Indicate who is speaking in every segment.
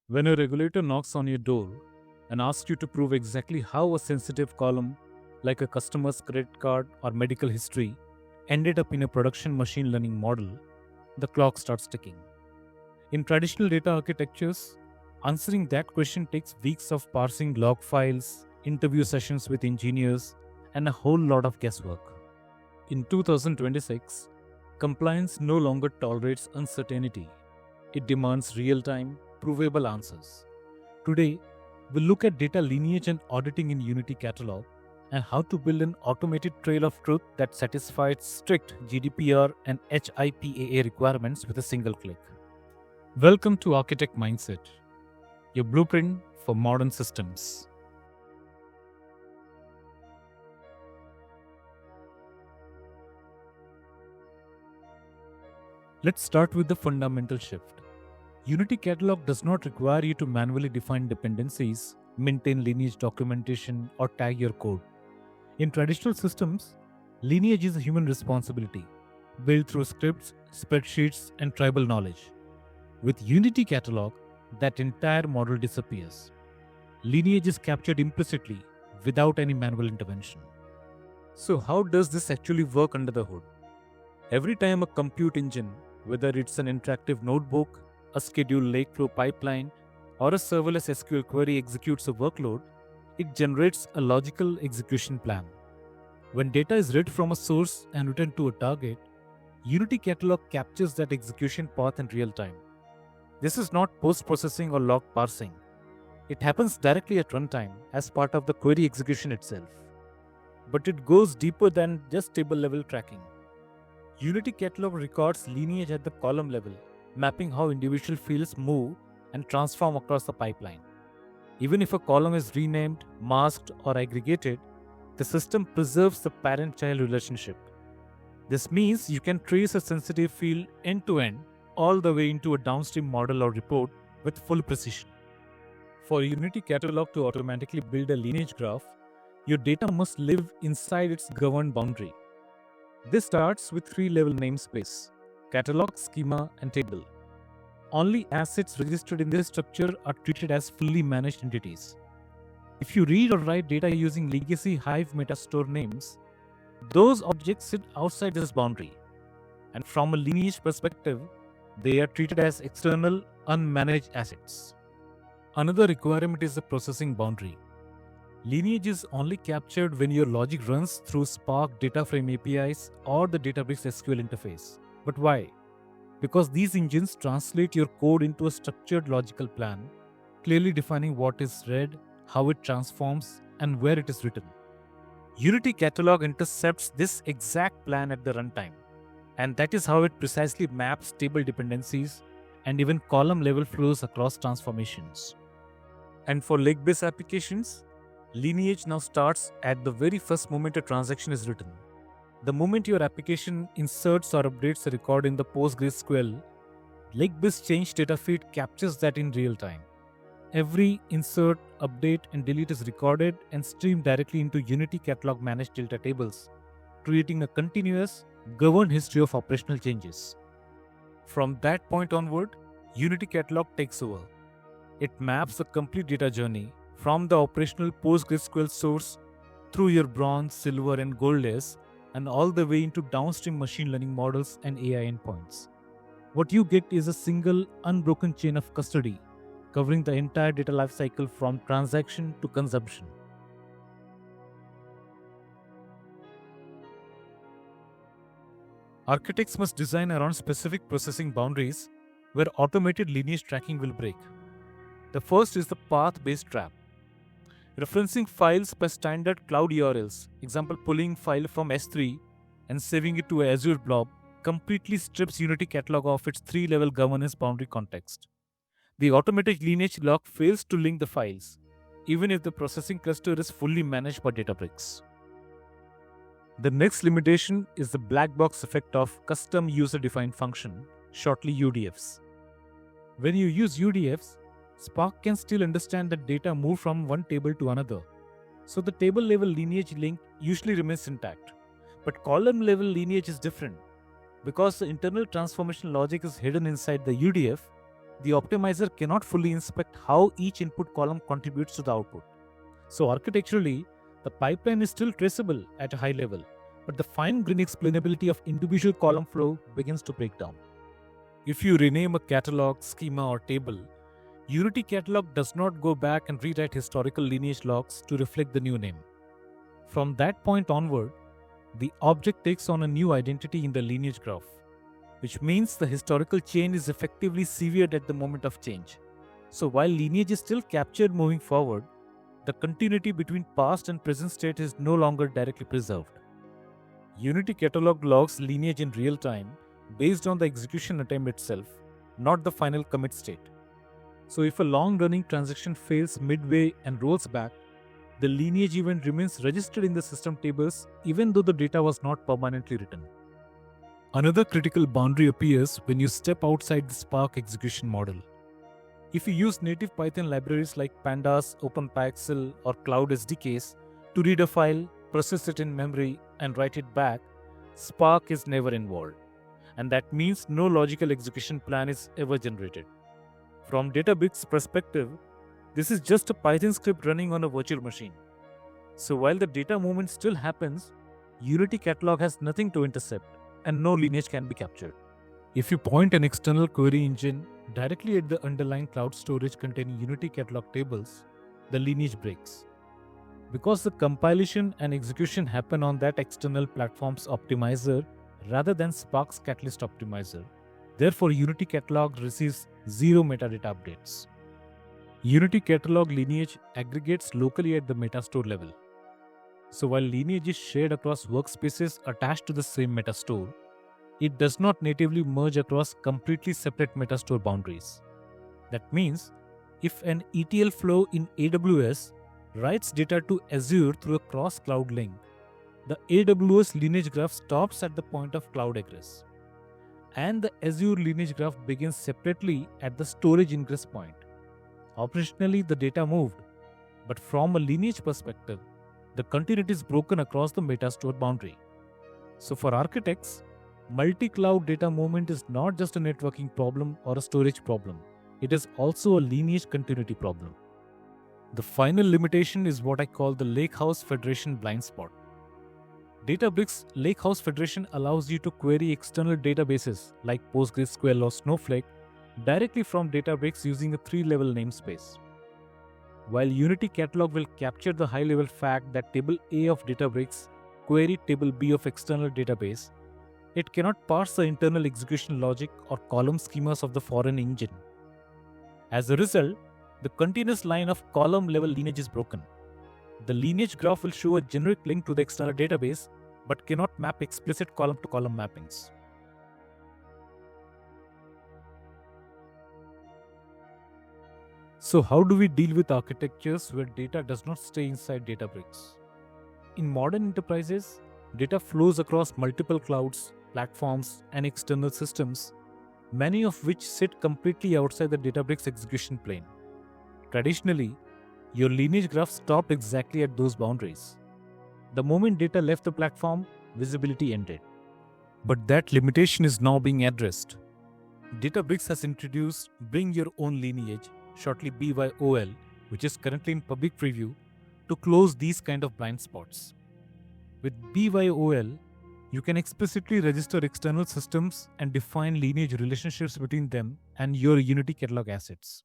Speaker 1: When a regulator knocks on your door and asks you to prove exactly how a sensitive column, like a customer's credit card or medical history, ended up in a production machine learning model, the clock starts ticking. In traditional data architectures, answering that question takes weeks of parsing log files, interview sessions with engineers, and a whole lot of guesswork. In 2026, compliance no longer tolerates uncertainty. It demands real time, provable answers. Today, we'll look at data lineage and auditing in Unity Catalog and how to build an automated trail of truth that satisfies strict GDPR and HIPAA requirements with a single click. Welcome to Architect Mindset, your blueprint for modern systems. Let's start with the fundamental shift. Unity Catalog does not require you to manually define dependencies, maintain lineage documentation, or tag your code. In traditional systems, lineage is a human responsibility, built through scripts, spreadsheets, and tribal knowledge. With Unity Catalog, that entire model disappears. Lineage is captured implicitly, without any manual intervention. So, how does this actually work under the hood? Every time a compute engine, whether it's an interactive notebook, a scheduled Lakeflow pipeline, or a serverless SQL query executes a workload, it generates a logical execution plan. When data is read from a source and written to a target, Unity Catalog captures that execution path in real time. This is not post-processing or log parsing. It happens directly at runtime as part of the query execution itself. But it goes deeper than just table-level tracking. Unity Catalog records lineage at the column level, mapping how individual fields move and transform across the pipeline. Even if a column is renamed, masked, or aggregated, the system preserves the parent-child relationship. This means you can trace a sensitive field end-to-end, all the way into a downstream model or report with full precision. For Unity Catalog to automatically build a lineage graph, your data must live inside its governed boundary. This starts with three-level namespace: catalog, schema, and table. Only assets registered in this structure are treated as fully managed entities. If you read or write data using legacy Hive metastore names, those objects sit outside this boundary. And from a lineage perspective, they are treated as external, unmanaged assets. Another requirement is the processing boundary. Lineage is only captured when your logic runs through Spark data frame APIs or the Databricks SQL interface. But why? Because these engines translate your code into a structured logical plan, clearly defining what is read, how it transforms, and where it is written. Unity Catalog intercepts this exact plan at the runtime, and that is how it precisely maps table dependencies and even column-level flows across transformations. And for Lakebase applications, lineage now starts at the very first moment a transaction is written. The moment your application inserts or updates a record in the PostgreSQL, Lakebase Change Data Feed captures that in real time. Every insert, update, and delete is recorded and streamed directly into Unity Catalog managed delta tables, creating a continuous, governed history of operational changes. From that point onward, Unity Catalog takes over. It maps the complete data journey from the operational PostgreSQL source through your bronze, silver, and gold layers and all the way into downstream machine learning models and AI endpoints. What you get is a single, unbroken chain of custody, covering the entire data lifecycle from transaction to consumption. Architects must design around specific processing boundaries where automated lineage tracking will break. The first is the path-based trap. Referencing files by standard cloud URLs, example pulling file from S3 and saving it to a Azure blob, completely strips Unity Catalog of its three-level governance boundary context. The automated lineage lock fails to link the files, even if the processing cluster is fully managed by Databricks. The next limitation is the black box effect of custom user-defined function, shortly UDFs. When you use UDFs, Spark can still understand that data moved from one table to another, so the table-level lineage link usually remains intact. But column-level lineage is different. Because the internal transformation logic is hidden inside the UDF, the optimizer cannot fully inspect how each input column contributes to the output. So architecturally, the pipeline is still traceable at a high level, but the fine-grained explainability of individual column flow begins to break down. If you rename a catalog, schema, or table, Unity Catalog does not go back and rewrite historical lineage logs to reflect the new name. From that point onward, the object takes on a new identity in the lineage graph, which means the historical chain is effectively severed at the moment of change. So while lineage is still captured moving forward, the continuity between past and present state is no longer directly preserved. Unity Catalog logs lineage in real time based on the execution attempt itself, not the final commit state. So if a long-running transaction fails midway and rolls back, the lineage event remains registered in the system tables even though the data was not permanently written. Another critical boundary appears when you step outside the Spark execution model. If you use native Python libraries like Pandas, OpenPyXL, or Cloud SDKs to read a file, process it in memory, and write it back, Spark is never involved. And that means no logical execution plan is ever generated. From Databricks' perspective, this is just a Python script running on a virtual machine. So while the data movement still happens, Unity Catalog has nothing to intercept, and no lineage can be captured. If you point an external query engine directly at the underlying cloud storage containing Unity Catalog tables, the lineage breaks. Because the compilation and execution happen on that external platform's optimizer rather than Spark's Catalyst optimizer, therefore Unity Catalog receives zero metadata updates. Unity Catalog lineage aggregates locally at the metastore level. So while lineage is shared across workspaces attached to the same metastore, it does not natively merge across completely separate metastore boundaries. That means, if an ETL flow in AWS writes data to Azure through a cross-cloud link, the AWS lineage graph stops at the point of cloud egress, and the Azure lineage graph begins separately at the storage ingress point. Operationally, the data moved, but from a lineage perspective, the continuity is broken across the metastore boundary. So for architects, multi-cloud data movement is not just a networking problem or a storage problem. It is also a lineage continuity problem. The final limitation is what I call the Lakehouse Federation blind spot. Databricks Lakehouse Federation allows you to query external databases like PostgreSQL or Snowflake directly from Databricks using a 3-level namespace. While Unity Catalog will capture the high-level fact that table A of Databricks queried table B of external database, it cannot parse the internal execution logic or column schemas of the foreign engine. As a result, the continuous line of column-level lineage is broken. The lineage graph will show a generic link to the external database, but cannot map explicit column-to-column mappings. So how do we deal with architectures where data does not stay inside Databricks? In modern enterprises, data flows across multiple clouds, platforms, and external systems, many of which sit completely outside the Databricks execution plane. Traditionally, your lineage graph stopped exactly at those boundaries. The moment data left the platform, visibility ended. But that limitation is now being addressed. Databricks has introduced Bring Your Own Lineage, shortly BYOL, which is currently in public preview, to close these kind of blind spots. With BYOL, you can explicitly register external systems and define lineage relationships between them and your Unity Catalog assets.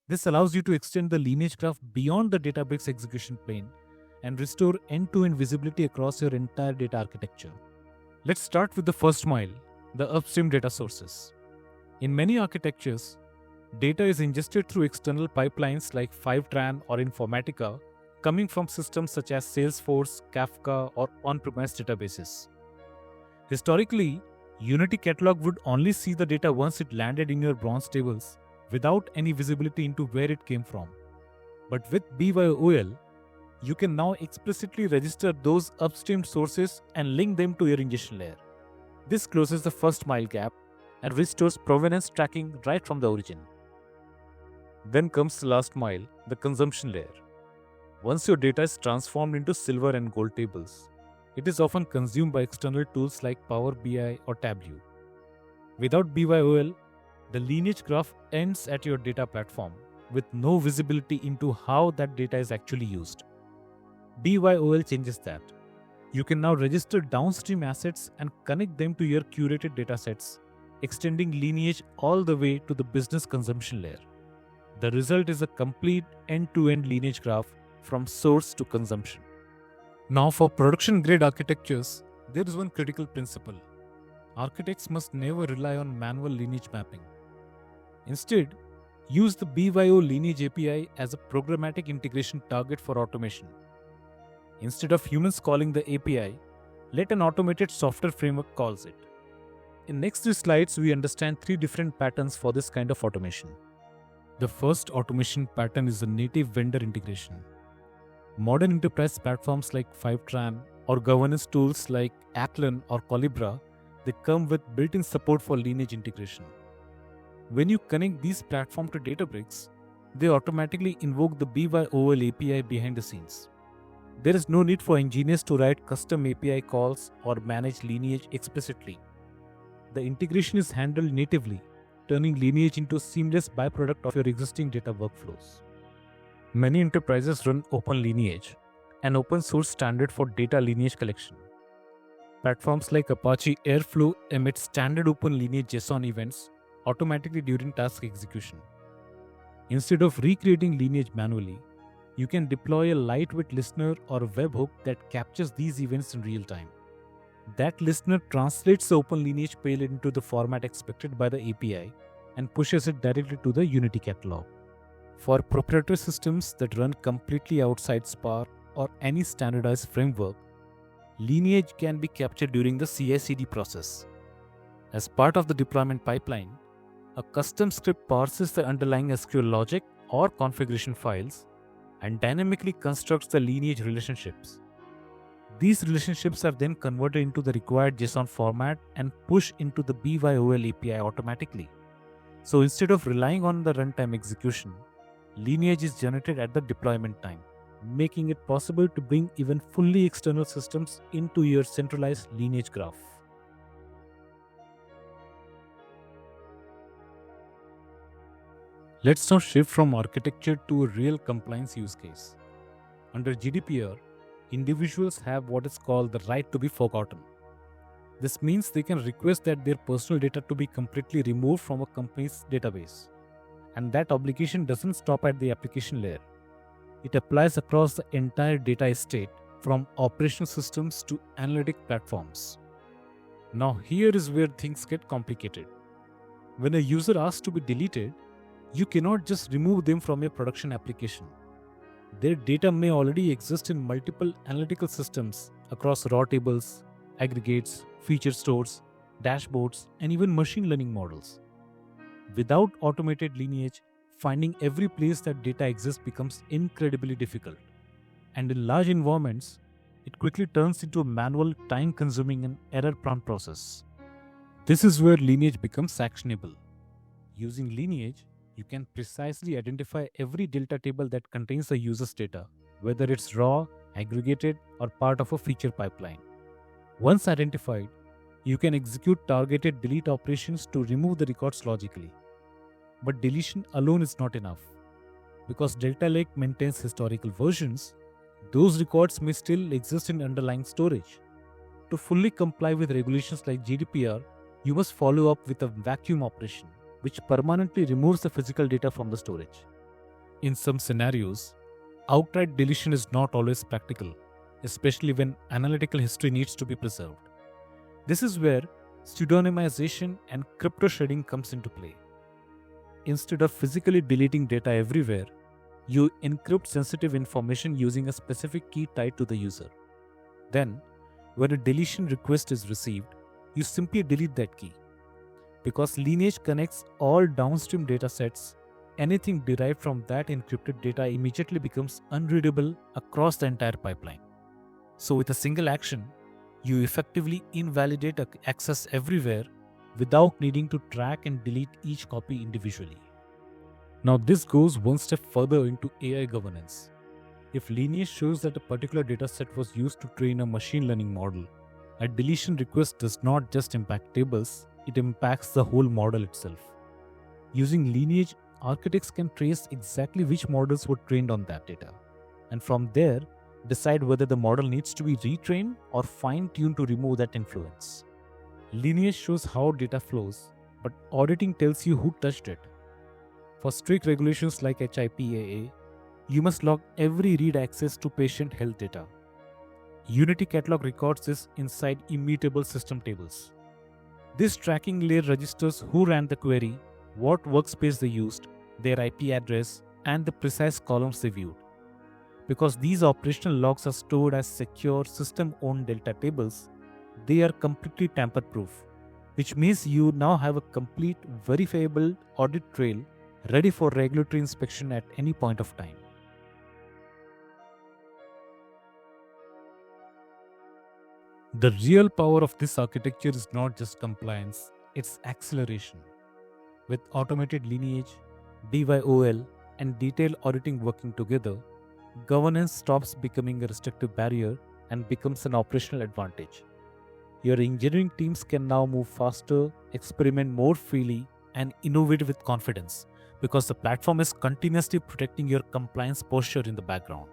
Speaker 1: This allows you to extend the lineage graph beyond the Databricks execution plane and restore end-to-end visibility across your entire data architecture. Let's start with the first mile, the upstream data sources. In many architectures, data is ingested through external pipelines like Fivetran or Informatica, coming from systems such as Salesforce, Kafka, or on-premise databases. Historically, Unity Catalog would only see the data once it landed in your bronze tables, without any visibility into where it came from. But with BYOL, you can now explicitly register those upstream sources and link them to your ingestion layer. This closes the first mile gap and restores provenance tracking right from the origin. Then comes the last mile, the consumption layer. Once your data is transformed into silver and gold tables, it is often consumed by external tools like Power BI or Tableau. Without BYOL, The lineage graph ends at your data platform with no visibility into how that data is actually used. BYOL changes that. You can now register downstream assets and connect them to your curated datasets, extending lineage all the way to the business consumption layer. The result is a complete end-to-end lineage graph from source to consumption. Now, for production-grade architectures, there is one critical principle. Architects must never rely on manual lineage mapping. Instead, use the BYO Lineage API as a programmatic integration target for automation. Instead of humans calling the API, let an automated software framework calls it. In next 3 slides, we understand 3 different patterns for this kind of automation. The first automation pattern is the native vendor integration. Modern enterprise platforms like Fivetran or governance tools like Atlin or Colibra, they come with built-in support for lineage integration. When you connect these platforms to Databricks, they automatically invoke the BYOL API behind the scenes. There is no need for engineers to write custom API calls or manage lineage explicitly. The integration is handled natively, turning lineage into a seamless byproduct of your existing data workflows. Many enterprises run Open Lineage, an open source standard for data lineage collection. Platforms like Apache Airflow emit standard Open Lineage JSON events automatically during task execution. Instead of recreating lineage manually, you can deploy a lightweight listener or a webhook that captures these events in real time. That listener translates the Open Lineage payload into the format expected by the API and pushes it directly to the Unity Catalog. For proprietary systems that run completely outside Spark or any standardized framework, lineage can be captured during the CI/CD process. As part of the deployment pipeline, a custom script parses the underlying SQL logic or configuration files and dynamically constructs the lineage relationships. These relationships are then converted into the required JSON format and pushed into the BYOL API automatically. So instead of relying on the runtime execution, lineage is generated at the deployment time, making it possible to bring even fully external systems into your centralized lineage graph. Let's now shift from architecture to a real compliance use case. Under GDPR, individuals have what is called the right to be forgotten. This means they can request that their personal data to be completely removed from a company's database. And that obligation doesn't stop at the application layer. It applies across the entire data estate, from operational systems to analytic platforms. Now here is where things get complicated. When a user asks to be deleted, you cannot just remove them from your production application. Their data may already exist in multiple analytical systems across raw tables, aggregates, feature stores, dashboards, and even machine learning models. Without automated lineage, finding every place that data exists becomes incredibly difficult. And in large environments, it quickly turns into a manual, time-consuming and error-prone process. This is where lineage becomes actionable. Using lineage, you can precisely identify every delta table that contains the user's data, whether it's raw, aggregated, or part of a feature pipeline. Once identified, you can execute targeted delete operations to remove the records logically. But deletion alone is not enough. Because Delta Lake maintains historical versions, those records may still exist in underlying storage. To fully comply with regulations like GDPR, you must follow up with a vacuum operation, which permanently removes the physical data from the storage. In some scenarios, outright deletion is not always practical, especially when analytical history needs to be preserved. This is where pseudonymization and crypto shredding comes into play. Instead of physically deleting data everywhere, you encrypt sensitive information using a specific key tied to the user. Then, when a deletion request is received, you simply delete that key. Because lineage connects all downstream datasets, anything derived from that encrypted data immediately becomes unreadable across the entire pipeline. So with a single action, you effectively invalidate access everywhere without needing to track and delete each copy individually. Now this goes one step further into AI governance. If lineage shows that a particular dataset was used to train a machine learning model, a deletion request does not just impact tables, it impacts the whole model itself. Using lineage, architects can trace exactly which models were trained on that data, and from there, decide whether the model needs to be retrained or fine-tuned to remove that influence. Lineage shows how data flows, but auditing tells you who touched it. For strict regulations like HIPAA, you must log every read access to patient health data. Unity Catalog records this inside immutable system tables. This tracking layer registers who ran the query, what workspace they used, their IP address, and the precise columns they viewed. Because these operational logs are stored as secure system-owned Delta tables, they are completely tamper-proof, which means you now have a complete, verifiable audit trail ready for regulatory inspection at any point of time. The real power of this architecture is not just compliance, it's acceleration. With automated lineage, BYOL, and detailed auditing working together, governance stops becoming a restrictive barrier and becomes an operational advantage. Your engineering teams can now move faster, experiment more freely, and innovate with confidence because the platform is continuously protecting your compliance posture in the background.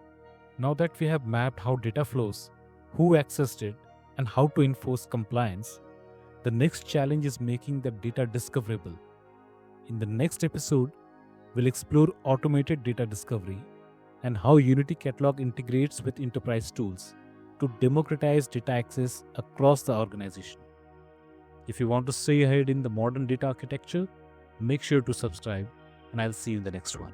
Speaker 1: Now that we have mapped how data flows, who accessed it, and how to enforce compliance, the next challenge is making that data discoverable. In the next episode, we'll explore automated data discovery and how Unity Catalog integrates with enterprise tools to democratize data access across the organization. If you want to stay ahead in the modern data architecture, make sure to subscribe, and I'll see you in the next one.